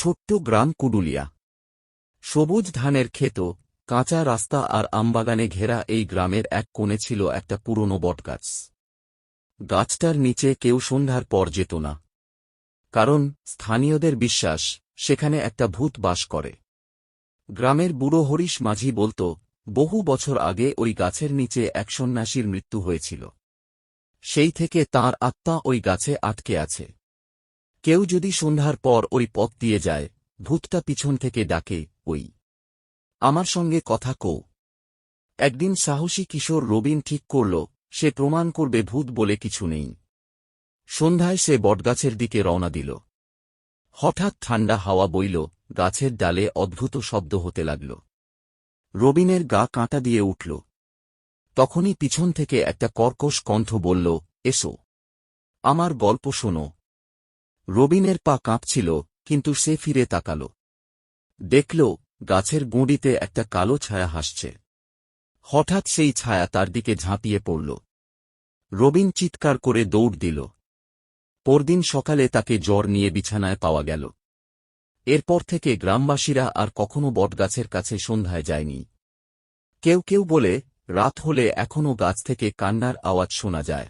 ছোট্ট গ্রাম কুডুলিয়া। সবুজ ধানের ক্ষেত, কাঁচা রাস্তা আর আমবাগানে ঘেরা এই গ্রামের এক কোণে ছিল একটা পুরনো বটগাছ। গাছটার নিচে কেউ সন্ধ্যার পর যেত না, কারণ স্থানীয়দের বিশ্বাস সেখানে একটা ভূত বাস করে। গ্রামের বুড়ো হরিশ মাঝি বলত, বহু বছর আগে ওই গাছের নিচে এক সন্ন্যাসীর মৃত্যু হয়েছিল। সেই থেকে তাঁর আত্মা ওই গাছে আটকে আছে। কেউ যদি সন্ধ্যার পর ওই পথ দিয়ে যায়, ভূতটা পিছন থেকে ডাকে, ওই আমার সঙ্গে কথা কও। একদিন সাহসী কিশোর রবিন ঠিক করল, সে প্রমাণ করবে ভূত বলে কিছু নেই। সন্ধ্যায় সে বটগাছের দিকে রওনা দিল। হঠাৎ ঠান্ডা হাওয়া বইল, গাছের ডালে অদ্ভুত শব্দ হতে লাগল। রবিনের গা কাঁটা দিয়ে উঠল। তখনই পিছন থেকে একটা কর্কশ কণ্ঠ বলল, এসো, আমার গল্প শোনো। রবিনের পা কাঁপছিল, কিন্তু সে ফিরে তাকাল। দেখল, গাছের গুঁড়িতে একটা কালো ছায়া হাসছে। হঠাৎ সেই ছায়া তার দিকে ঝাঁপিয়ে পড়ল। রবিন চিৎকার করে দৌড় দিল। পরদিন সকালে তাকে জ্বর নিয়ে বিছানায় পাওয়া গেল। এরপর থেকে গ্রামবাসীরা আর কখনো বটগাছের কাছে সন্ধ্যায় যায়নি। কেউ কেউ বলে, রাত হলে এখনও গাছ থেকে কান্নার আওয়াজ শোনা যায়।